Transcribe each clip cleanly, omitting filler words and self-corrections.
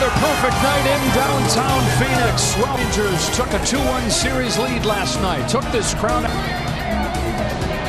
Another perfect night in downtown Phoenix. Rangers took a 2-1 series lead last night. Took this crowd.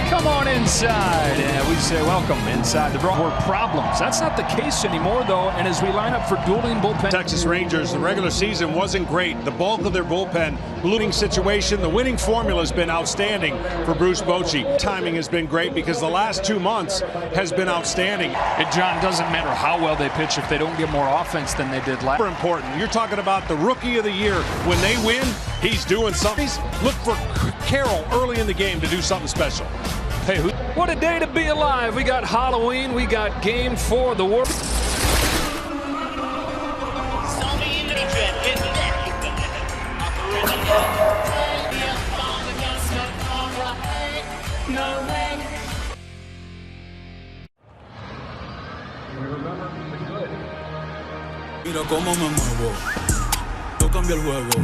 Come on inside. And we say welcome inside the Brewers. Problems. That's not the case anymore, though. And as we line up for dueling bullpen. Texas Rangers, the regular season wasn't great. The bulk of their bullpen, losing situation. The winning formula has been outstanding for Bruce Bochy. Timing has been great because the last 2 months has been outstanding. And John, doesn't matter how well they pitch if they don't get more offense than they did last. Super important. You're talking about the rookie of the year. When they win, he's doing something. Look for Carroll early in the game to do something special. Hey, what a day to be alive. We got Halloween. We got Game 4 of the World.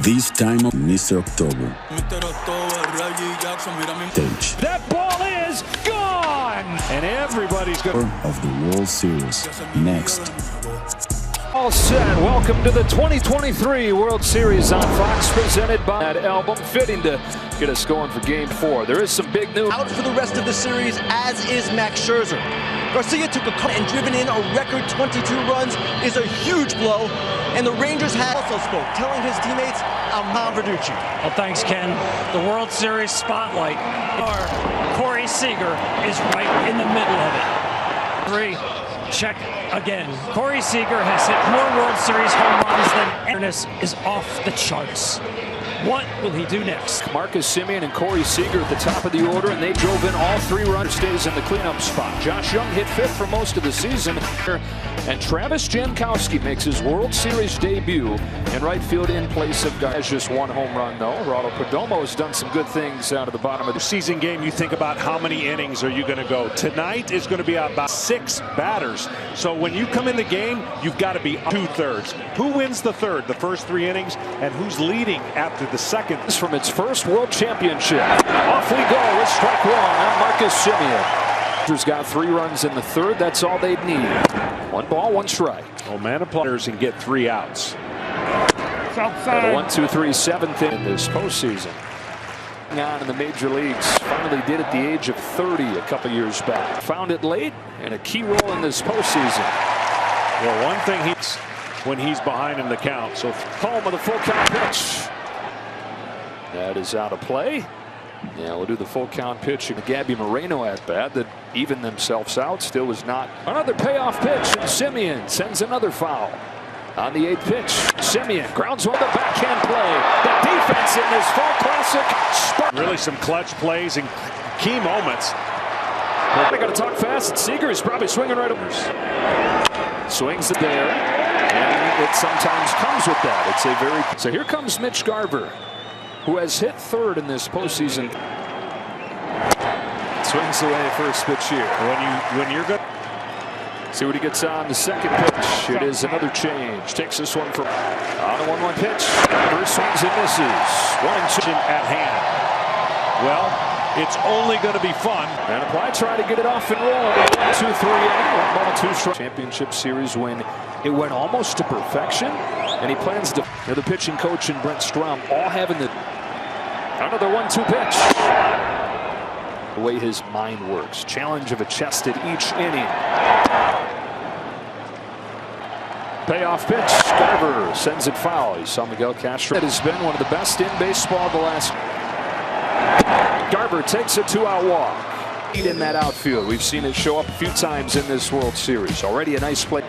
This time of Mr. October. Stage. That ball is gone! And everybody's good. Of the World Series. Next. All set. Welcome to the 2023 World Series on Fox, presented by that album, fitting to get us going for Game 4. There is some big news. Out for the rest of the series, as is Max Scherzer. Garcia took a cut and driven in a record 22 runs is a huge blow. And the Rangers had also spoke, telling his teammates, I'm Tom Verducci. Well, thanks, Ken. The World Series spotlight. Corey Seager is right in the middle of it. 3, check again. Corey Seager has hit more World Series home runs than Ernest is off the charts. What will he do next? Marcus Semien and Corey Seager at the top of the order, and they drove in all 3 runs. Stays in the cleanup spot. Josh Young hit 5th for most of the season. And Travis Jankowski makes his World Series debut in right field in place of guys. Just 1 home run, though. Geraldo Perdomo has done some good things out of the bottom of the season game. You think about how many innings are you going to go. Tonight is going to be about 6 batters. So when you come in the game, you've got to be 2/3. Who wins the third, the first 3 innings, and who's leading after the second? This from its first World Championship. Off we go with strike 1 on Marcus Semien. Rangers got 3 runs in the third. That's all they'd need. 1 ball, 1 strike. Man of players and get 3 outs. The 1, 2, 3, 7th in this postseason. On in the major leagues. Finally did at the age of 30 a couple years back. Found it late and a key role in this postseason. Well, one thing he's when he's behind in the count. So home with a full count pitch. That is out of play. Yeah, we'll do the full count pitch. And Gabby Moreno at bat that evened themselves out. Still was not. Another payoff pitch. And Semien sends another foul. On the 8th pitch, Semien grounds one to backhand play. The defense in this fall classic. Really some clutch plays and key moments. I got to talk fast. Seager is probably swinging right over. Swings it there. And it sometimes comes with that. It's a very. So here comes Mitch Garver, who has hit 3rd in this postseason. Swings away first pitch here. When you're good. See what he gets on the 2nd pitch. It is another change. Takes this one from on a 1-1 pitch. First swings and misses. 1-2 at hand. Well, it's only going to be fun. And apply, try to get it off and roll. 1, 2, 3, and 1 ball, 2 strikes. Championship series win. It went almost to perfection, and he plans to. The pitching coach and Brent Strom all having the another 1-2 pitch. The way his mind works. Challenge of a chest at each inning. Payoff pitch. Garver sends it foul. He saw Miguel Castro. It has been one of the best in baseball the last. Garver takes a 2-out walk. In that outfield. We've seen it show up a few times in this World Series. Already a nice play.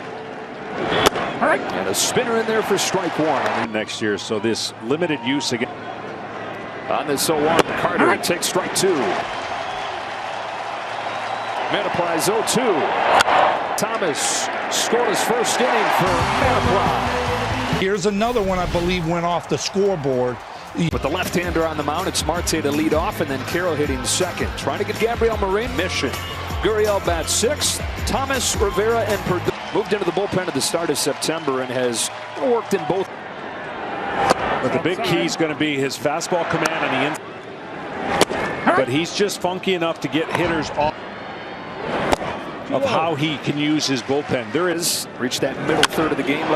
And a spinner in there for strike 1. Next year, so this limited use again. On this 0-1, Carter takes strike 2. Manaply's 0-2. Thomas scored his first inning for Manaply. Here's another one I believe went off the scoreboard. With the left-hander on the mound, it's Marte to lead off, and then Carroll hitting 2nd. Trying to get Gabriel Moreno. Mission. Gurriel bats 6th. Thomas, Rivera, and Perdue moved into the bullpen at the start of September and has worked in both. But the big key is going to be his fastball command on the inside. But he's just funky enough to get hitters off of how he can use his bullpen. There is reached that middle third of the game.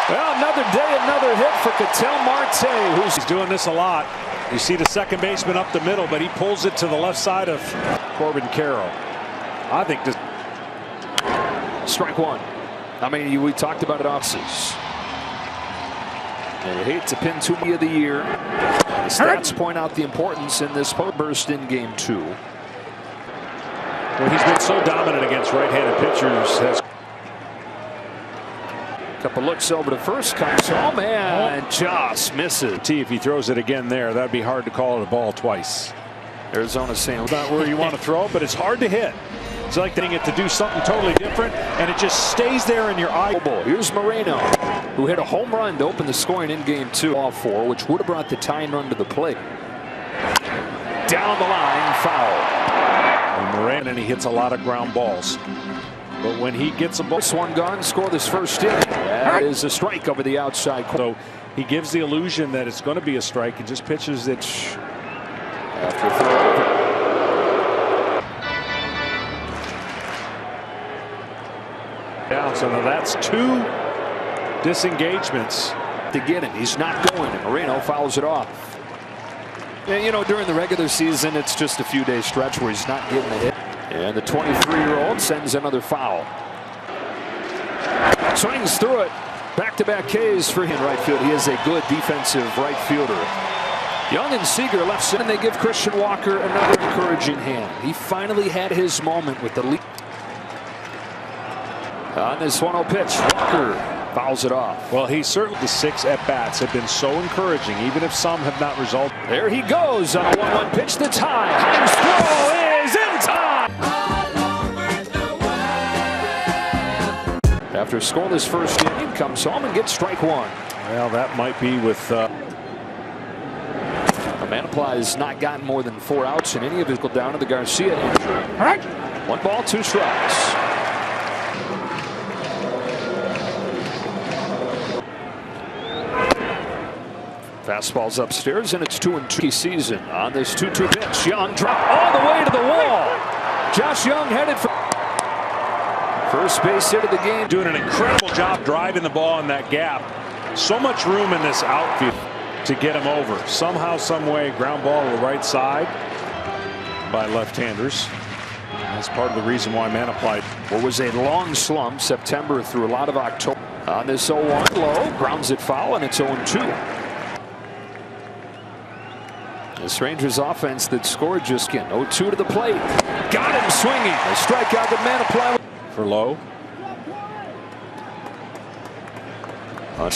Well, another day, another hit for Ketel Marte, He's doing this a lot. You see the second baseman up the middle, but he pulls it to the left side of Corbin Carroll. I think this. Strike one. I mean, we talked about it offseason. And you hate to pin too many of the year. The stats point out the importance in this burst in game 2. Well, he's been so dominant against right-handed pitchers. Couple looks over to first, comes home and just misses. If he throws it again there, that'd be hard to call it a ball twice. Arizona saying not where you want to throw it, but it's hard to hit. It's like getting it to do something totally different, and it just stays there in your eye. Here's Moreno, who hit a home run to open the scoring in game 2, ball 4, which would have brought the tying run to the plate. Down the line, foul. And Moreno, and he hits a lot of ground balls. But when he gets a ball, this one gone, score this first inning. That is a strike over the outside corner. So he gives the illusion that it's going to be a strike and just pitches it after throw. Down, so now that's 2 disengagements to get him. He's not going, and Moreno fouls it off. And, you know, during the regular season, it's just a few days stretch where he's not getting a hit. And the 23-year-old sends another foul. Swings through it. Back-to-back Ks for him right field. He is a good defensive right fielder. Young and Seager left center, and they give Christian Walker another encouraging hand. He finally had his moment with the lead. On this 1-0 pitch, Walker fouls it off. Well, he certainly, the 6 at-bats have been so encouraging, even if some have not resulted. There he goes on a 1-1 pitch that's high. Hines' throw is in time. After scoreless first inning, comes home and gets strike 1. Well, that might be with. Manaply has not gotten more than 4 outs in any of his down to the Garcia injury. 1 ball, 2 strikes. Fastball's upstairs, and it's 2-2 season on this 2-2 pitch. Young drop all the way to the wall. Josh Young headed for first base hit of the game. Doing an incredible job driving the ball in that gap. So much room in this outfield to get him over. Somehow, some way, ground ball to the right side by left-handers. That's part of the reason why Manaply. What was a long slump September through a lot of October. On this 0-1 low, grounds it foul, and it's 0-2. This Rangers offense that scored just 0-2 to the plate. Got him swinging. A strikeout that Manaply for low. 1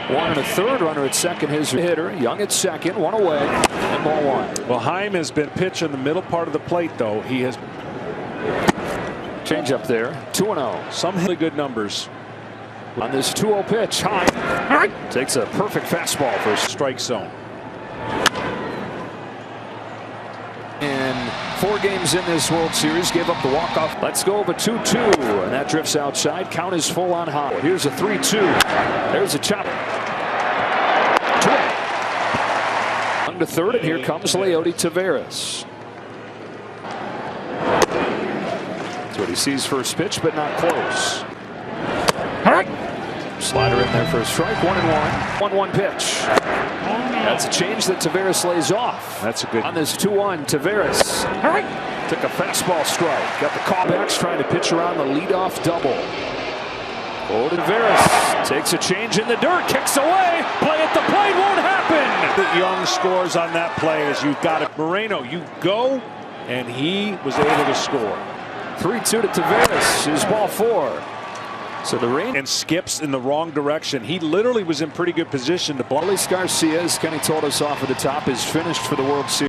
1/3, runner at second, his hitter. Young at second, 1 away, and ball 1. Well, Heim has been pitched in the middle part of the plate, though. He has. Change up there, 2-0. Some really good numbers. On this 2-0 pitch, Heim takes a perfect fastball for a strike zone. In 4 games in this World Series, gave up the walk-off. Let's go over 2-2, and that drifts outside. Count is full on high. Here's a 3-2. There's a chop. 2 on to third, and here comes Leody Taveras. That's what he sees first pitch, but not close. Slider in there for a strike. 1-1. 1-1 pitch. That's a change that Taveras lays off. That's a good. On this 2-1, Taveras took a fastball strike. Got the callbacks trying to pitch around the leadoff double. Oh, Taveras takes a change in the dirt, kicks away. Play at the plate won't happen. The Young scores on that play as you've got it. Moreno, you go, and he was able to score. 3-2 to Taveras. Is ball 4. So the rain and skips in the wrong direction. He literally was in pretty good position to block. Luis Garcia, as Kenny told us off at the top, is finished for the World Series.